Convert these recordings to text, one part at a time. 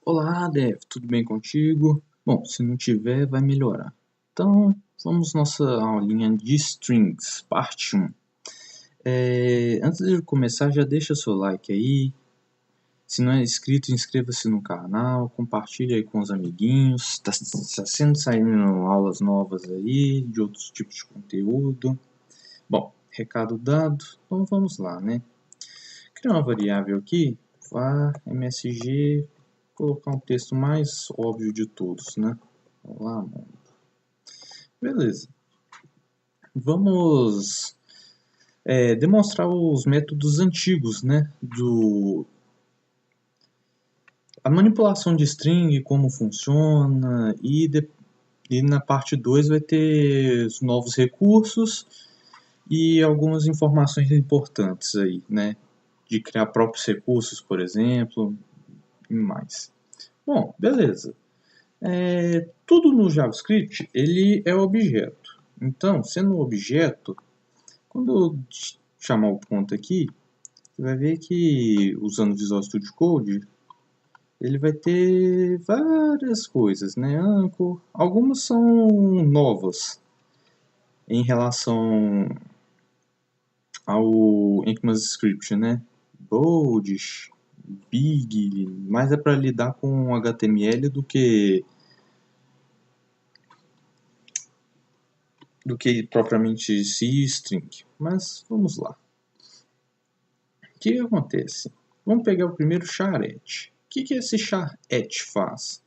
Olá, Dev, tudo bem contigo? Bom, se não tiver, vai melhorar. Então, vamos nossa aulinha de strings, parte 1. Antes de começar, já deixa seu like aí. Se não é inscrito, inscreva-se no canal, compartilhe aí com os amiguinhos. Está sendo saindo aulas novas aí, de outros tipos de conteúdo. Bom, recado dado, então vamos lá, né? Criar uma variável aqui, var msg, colocar um texto mais óbvio de todos, né? Olá, mano. Beleza. Vamos demonstrar os métodos antigos, né? A manipulação de string, como funciona, e na parte 2 vai ter os novos recursos e algumas informações importantes aí, né? De criar próprios recursos, por exemplo, e mais. Bom, beleza. Tudo no JavaScript ele é objeto. Então, sendo um objeto, quando eu chamar o ponto aqui, você vai ver que usando o Visual Studio Code, ele vai ter várias coisas, né? Anchor, algumas são novas em relação ao ECMAScript, né? Bold, Big, mais é para lidar com HTML do que propriamente string. Mas vamos lá. O que acontece? Vamos pegar o primeiro charete. O que esse charete faz?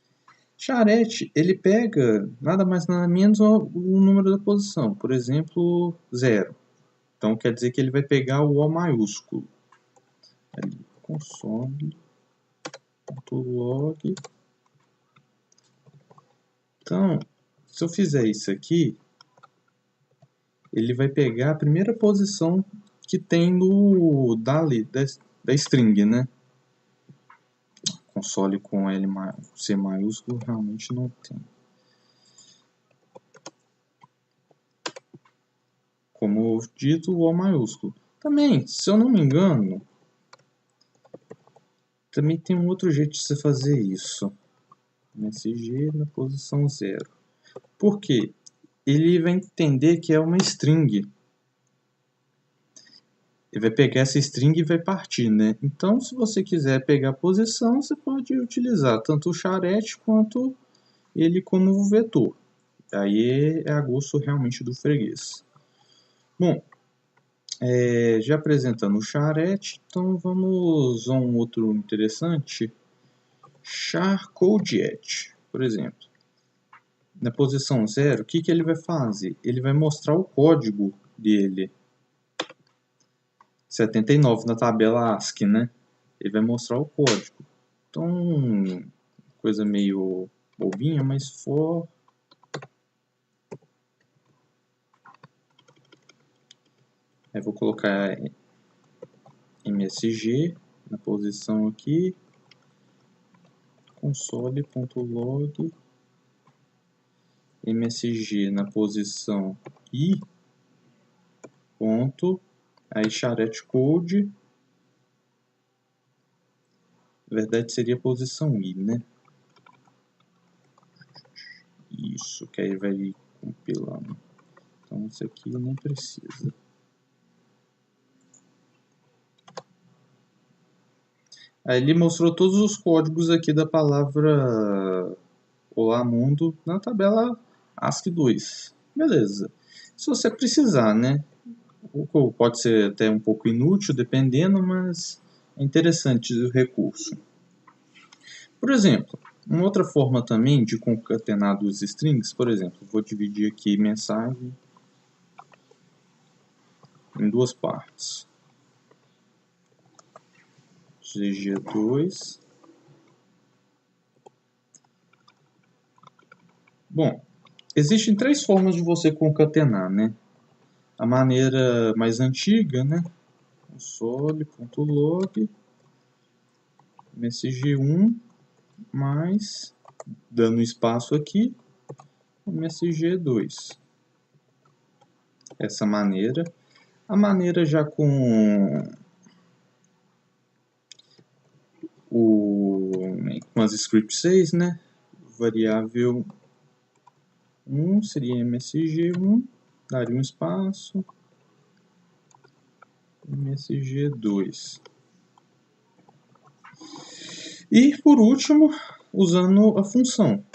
Charete, ele pega nada mais nada menos o número da posição. Por exemplo, 0. Então quer dizer que ele vai pegar o O maiúsculo. Ali, console.log. Então, se eu fizer isso aqui, ele vai pegar a primeira posição que tem da string, né? Console com C maiúsculo realmente não tem. Como dito, o O maiúsculo. Também, se eu não me engano, também tem um outro jeito de você fazer isso. MSG na posição 0. Por quê? Ele vai entender que é uma string. Ele vai pegar essa string e vai partir, né? Então, se você quiser pegar a posição, você pode utilizar tanto o charete quanto ele como vetor. Aí é a gosto realmente do freguês. Bom, já apresentando o charete, então vamos a um outro interessante. Char_code_et, por exemplo. Na posição 0, o que ele vai fazer? Ele vai mostrar o código dele. 79 na tabela ASCII, né? Ele vai mostrar o código. Então, coisa meio bobinha, mas for... Aí vou colocar MSG na posição aqui. Console.log MSG na posição I. Ponto. Aí charete code. Na verdade seria a posição I, né? Isso, que aí vai compilando. Então isso aqui não precisa. Aí ele mostrou todos os códigos aqui da palavra Olá Mundo na tabela ASCII 2. Beleza. Se você precisar, né? Pode ser até um pouco inútil, dependendo, mas é interessante o recurso. Por exemplo, uma outra forma também de concatenar duas strings, por exemplo, vou dividir aqui mensagem em duas partes. GG2. Bom, existem três formas de você concatenar, né? A maneira mais antiga, né? Console.log msg1 mais, dando espaço aqui, msg2. Essa maneira. A maneira já com com as script 6, né? Variável 1 seria msg1, daria um espaço, msg2. E por último, usando a função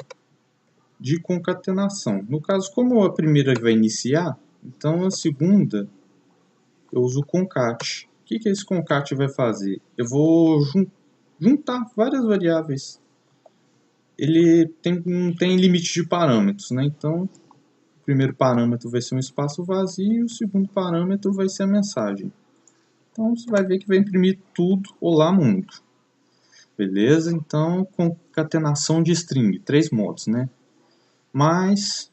de concatenação. No caso, como a primeira vai iniciar, então a segunda eu uso o concat. O que esse concat vai fazer? Eu vou juntar várias variáveis. Ele não tem limite de parâmetros, né? Então, o primeiro parâmetro vai ser um espaço vazio e o segundo parâmetro vai ser a mensagem. Então, você vai ver que vai imprimir tudo, olá mundo. Beleza? Então, concatenação de string, 3 modos, né? Mais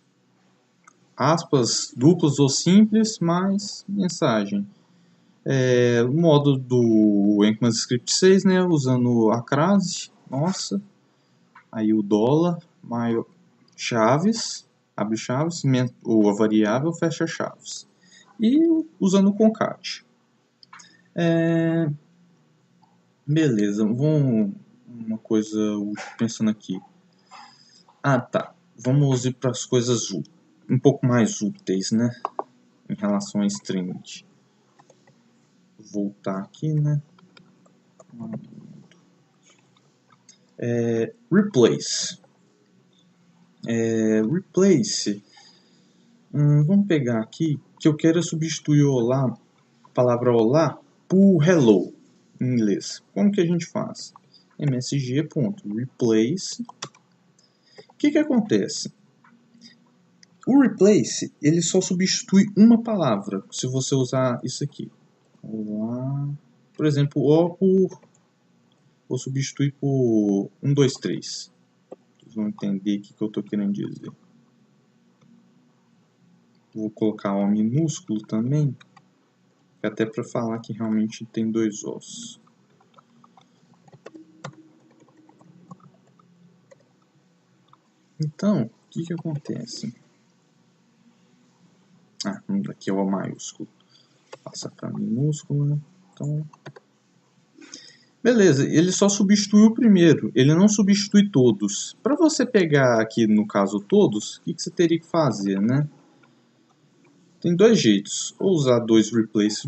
aspas duplas ou simples, mais mensagem. O modo do ECMAScript 6, né? Usando a crase, nossa. Aí o dólar, maior, chaves, abre chaves, ou a variável, fecha chaves. E usando o concat. Beleza, uma coisa pensando aqui. Tá. Vamos ir para as coisas um pouco mais úteis, né? Em relação a string. Vou voltar aqui, né? Replace. Replace. Vamos pegar aqui que eu quero substituir o olá, a palavra olá, por hello em inglês. Como que a gente faz? msg.replace. O que acontece? O replace, ele só substitui uma palavra, se você usar isso aqui. Olá, por exemplo, vou substituir por 1, 2, 3. Vocês vão entender o que eu estou querendo dizer. Vou colocar O minúsculo também, até para falar que realmente tem 2 Os. Então, o que acontece? Aqui é o maiúsculo. Passa para minúsculo, né? Então, beleza, ele só substitui o primeiro, ele não substitui todos. Para você pegar aqui, no caso, todos, o que você teria que fazer, né? Tem 2 jeitos, ou usar 2 replace,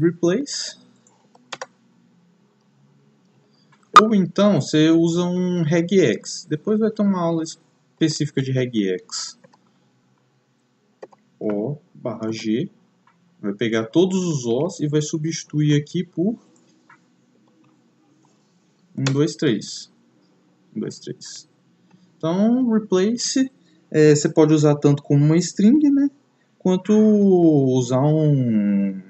ou então você usa um regex. Depois vai ter uma aula específica de regex. O barra G, vai pegar todos os Os e vai substituir aqui por 1, 2, 3. 1, 2, 3. Então, replace, você pode usar tanto como uma string, né? Quanto usar uma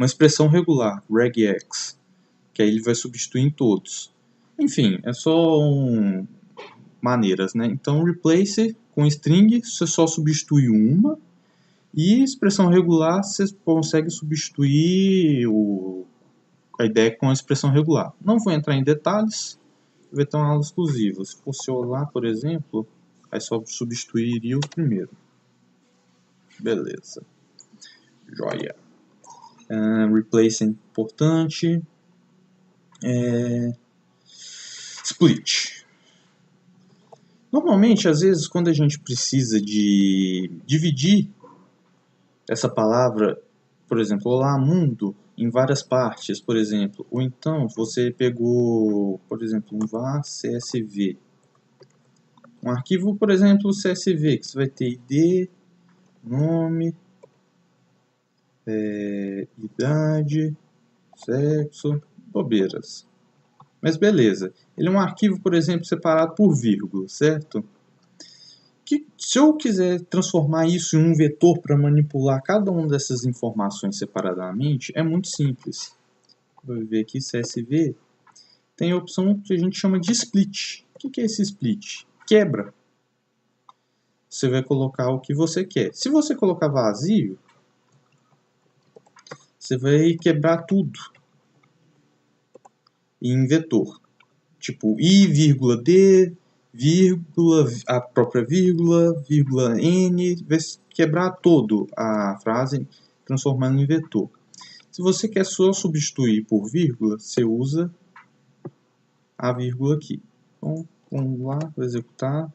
expressão regular, regex, que aí ele vai substituir em todos. Enfim, é só maneiras, né? Então, replace com string, você só substitui uma, e expressão regular, você consegue substituir a ideia com a expressão regular. Não vou entrar em detalhes, vai ter uma aula exclusiva. Se fosse olá, por exemplo, aí só substituiria o primeiro. Beleza. Joia. Replace é importante. Split. Normalmente, às vezes, quando a gente precisa de dividir essa palavra, por exemplo, olá mundo, em várias partes, por exemplo, ou então você pegou, por exemplo, um var CSV. Um arquivo, por exemplo, CSV, que você vai ter ID, nome, idade, sexo, bobeiras. Mas beleza, ele é um arquivo, por exemplo, separado por vírgula, certo? Que, se eu quiser transformar isso em um vetor para manipular cada uma dessas informações separadamente, é muito simples. Vou ver aqui CSV, tem a opção que a gente chama de split. O que é esse split? Quebra. Você vai colocar o que você quer. Se você colocar vazio, você vai quebrar tudo em vetor. Tipo I, vírgula D, vírgula, a própria vírgula, vírgula N, vai quebrar todo a frase, transformando em vetor. Se você quer só substituir por vírgula, você usa a vírgula aqui. Então, vamos lá, vou executar.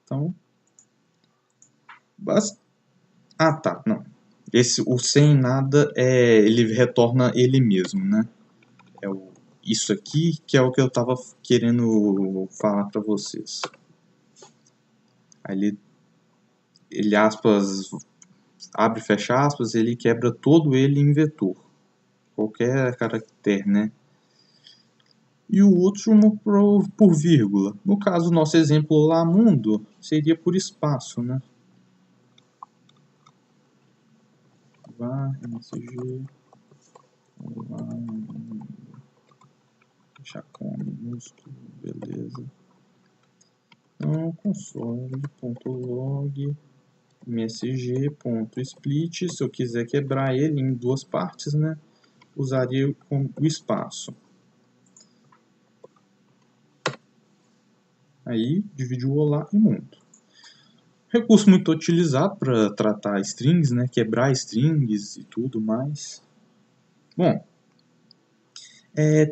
Então, tá, não. O sem nada, ele retorna ele mesmo, né? Isso aqui que é o que eu estava querendo falar para vocês. Aí ele aspas, abre e fecha aspas, ele quebra todo ele em vetor. Qualquer caractere, né? E o último por vírgula. No caso, nosso exemplo lá, mundo, seria por espaço, né? Var, msg, lá, deixar com minúsculo, beleza. Então, console.log msg.split, se eu quiser quebrar ele em duas partes, né, usaria o espaço. Aí, dividiu o olá e mundo. Recurso muito utilizado para tratar strings, né, quebrar strings e tudo mais. Bom,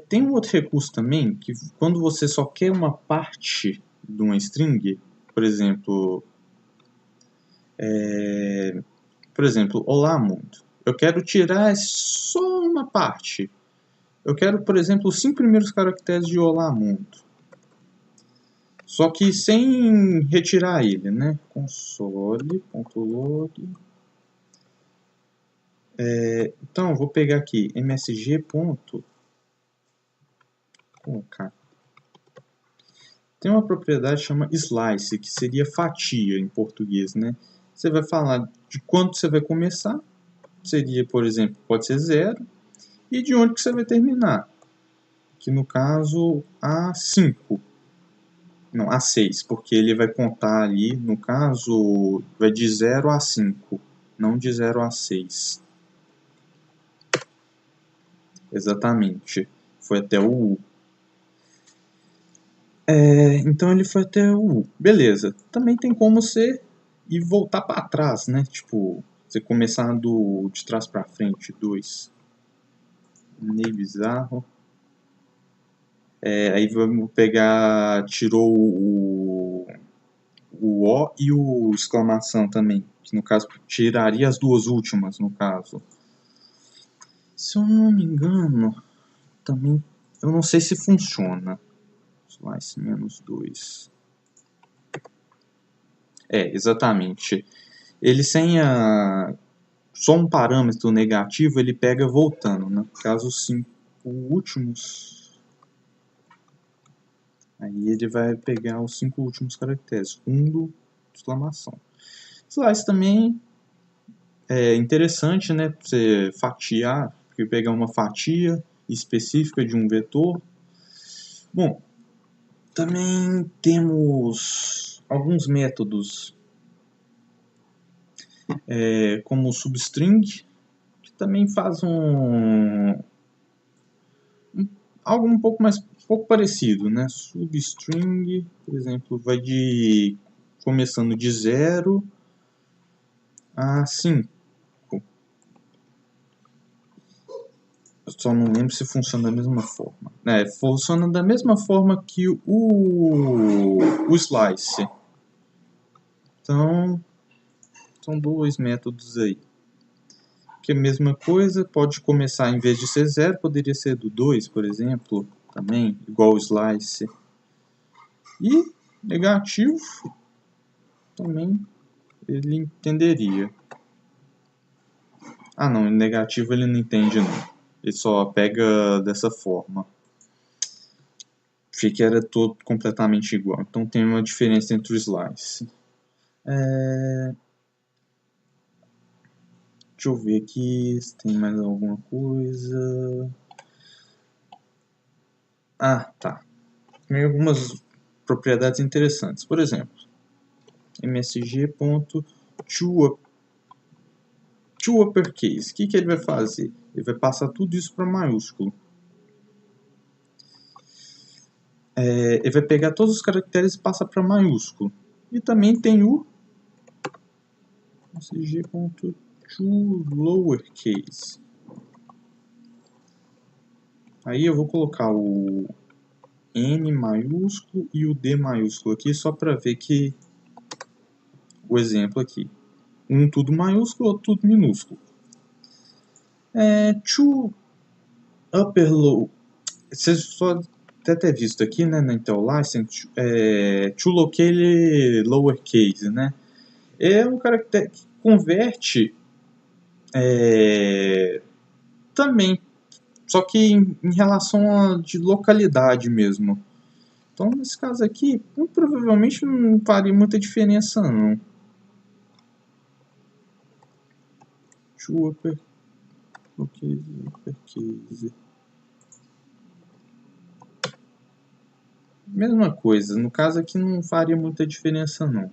tem um outro recurso também, que quando você só quer uma parte de uma string, por exemplo, olá mundo. Eu quero tirar só uma parte. Eu quero, por exemplo, os 5 primeiros caracteres de olá mundo. Só que sem retirar ele, né? Console.log. Então, eu vou pegar aqui msg. Colocar. Tem uma propriedade que chama slice, que seria fatia em português, né? Você vai falar de quanto você vai começar. Seria, por exemplo, pode ser 0. E de onde que você vai terminar. Que no caso, A5. Não, A6, porque ele vai contar ali, no caso, vai de 0 a 5, não de 0 a 6. Exatamente. Foi até o U. Então ele foi até o U. Beleza. Também tem como você ir voltar para trás, né? Tipo, você começar de trás para frente, 2. Meio bizarro. Aí vamos pegar, tirou o O e o exclamação também, que no caso tiraria as duas últimas, no caso. Se eu não me engano, também, eu não sei se funciona. Slice -2. Exatamente. Ele sem só um parâmetro negativo, ele pega voltando, né? Caso os 5 últimos, aí ele vai pegar os 5 últimos caracteres, fundo, exclamação. Slice também é interessante, né? Pra você fatiar, porque pegar uma fatia específica de um vetor. Bom, também temos alguns métodos, como o substring, que também faz algo um pouco parecido, né? Substring, por exemplo, vai começando de 0 a 5. Eu só não lembro se funciona da mesma forma. Funciona da mesma forma que o slice. Então, são dois métodos aí. Que é a mesma coisa, pode começar, em vez de ser 0, poderia ser do 2, por exemplo, também, igual o slice. E negativo, também, ele entenderia. Ah não, negativo ele não entende não. Ele só pega dessa forma. Achei que era todo completamente igual. Então tem uma diferença entre o slice. Deixa eu ver aqui se tem mais alguma coisa. Tá. Tem algumas propriedades interessantes. Por exemplo, msg.toUpperCase. O que ele vai fazer? Ele vai passar tudo isso para maiúsculo. Ele vai pegar todos os caracteres e passa para maiúsculo. E também tem o msg.toLowerCase. Aí eu vou colocar o N maiúsculo e o D maiúsculo aqui, só para ver que o exemplo aqui. Um tudo maiúsculo, outro tudo minúsculo. To upper low. Vocês só deve ter visto aqui, né, na Intel License, to locale lowercase, né? É um caractere que converte também, só que em relação a de localidade mesmo. Então, nesse caso aqui, muito provavelmente não faria muita diferença, não. To uppercase. Mesma coisa, no caso aqui não faria muita diferença, não.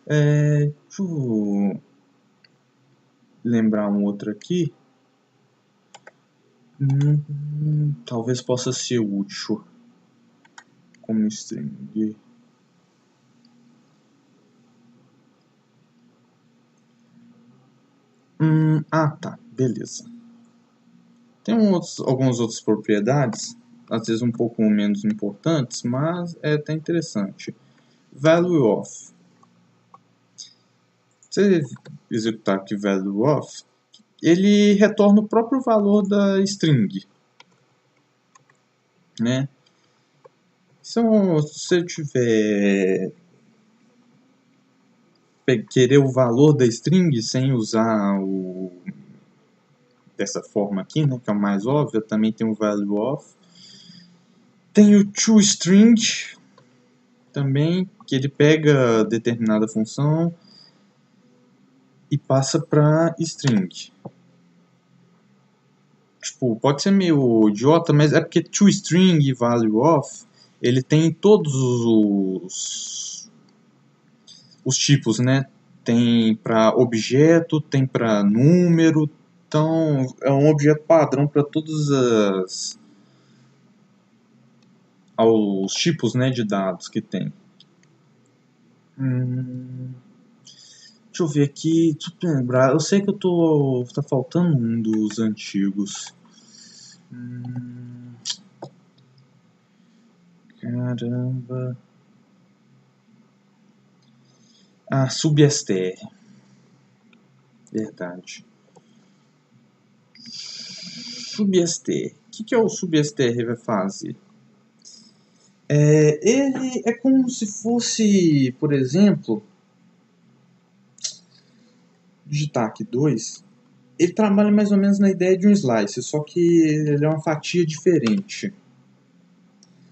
Deixa eu lembrar um outro aqui. Talvez possa ser útil como string. Tá, beleza. Tem algumas outras propriedades, às vezes um pouco menos importantes, mas é até interessante. Value of. Se você executar aqui value of, ele retorna o próprio valor da string, né? Se você tiver querer o valor da string sem usar dessa forma aqui, né, que é o mais óbvio, também tem o value of. Tem o toString também, que ele pega determinada função e passa para string. Tipo, pode ser meio idiota, mas é porque toString e value of, ele tem todos os tipos, né? Tem para objeto, tem para número, então é um objeto padrão para todos os tipos, né, de dados que tem. Deixa eu ver aqui, deixa eu lembrar. Eu sei que tá faltando um dos antigos. Caramba. Substr. Verdade. Substr. O que o substr vai fazer? Ele é como se fosse, por exemplo, digitar aqui 2. Ele trabalha mais ou menos na ideia de um slice, só que ele é uma fatia diferente.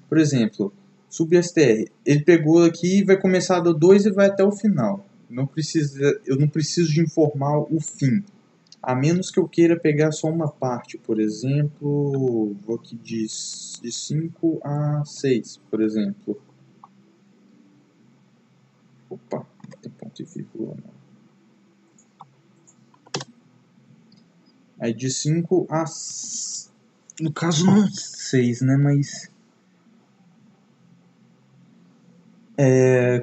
Por exemplo, substr, ele pegou aqui e vai começar do 2 e vai até o final. Eu não preciso de informar o fim. A menos que eu queira pegar só uma parte, por exemplo, vou aqui de 5 a 6, por exemplo. Opa, não tem ponto e vírgula não. Aí de 5 a... No caso não 6, né, mas...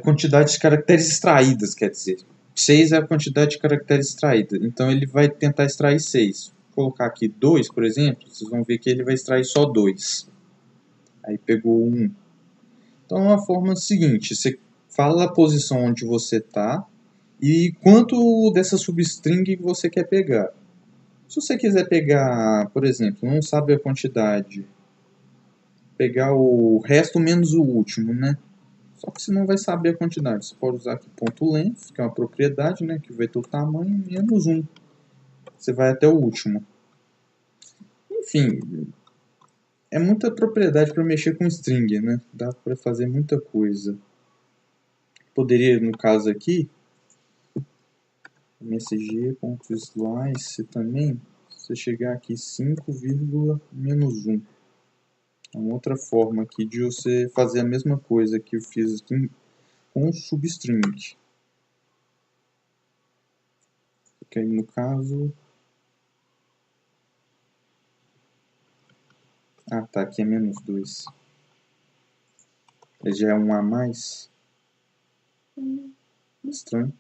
quantidade de caracteres extraídas, quer dizer. 6 é a quantidade de caracteres extraída. Então ele vai tentar extrair 6. Vou colocar aqui 2, por exemplo, vocês vão ver que ele vai extrair só 2. Aí pegou 1. Então é uma forma seguinte, você fala a posição onde você está e quanto dessa substring você quer pegar. Se você quiser pegar, por exemplo, não sabe a quantidade, pegar o resto menos o último, né? Só que você não vai saber a quantidade. Você pode usar aqui ponto .length, que é uma propriedade, né, que vai ter o tamanho menos 1. Você vai até o último. Enfim, é muita propriedade para mexer com string, né? Dá para fazer muita coisa. Poderia, no caso aqui, msg.slice também, você chegar aqui 5, menos 1. É uma outra forma aqui de você fazer a mesma coisa que eu fiz aqui com substring. Que aí no caso... tá, aqui é menos 2. Ele já é um a mais. Estranho.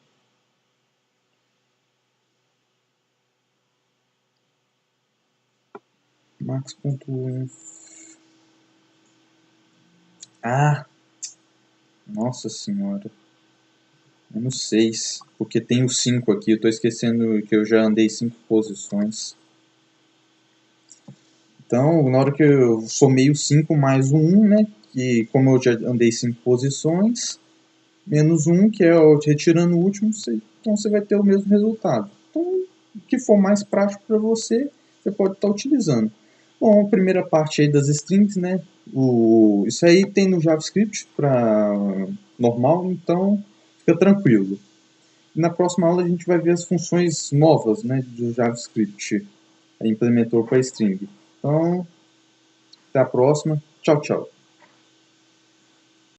Max.length. Ah, nossa senhora. -6, porque tem o 5 aqui, eu tô esquecendo que eu já andei 5 posições. Então, na hora que eu somei o 5 mais o 1, né, que como eu já andei 5 posições, menos 1, que é retirando o último, então você vai ter o mesmo resultado. Então, o que for mais prático para você, você pode estar utilizando. Bom, a primeira parte aí das strings, né, isso aí tem no JavaScript para normal, então fica tranquilo. E na próxima aula a gente vai ver as funções novas, né, do JavaScript, implementou para string. Então, até a próxima. Tchau, tchau.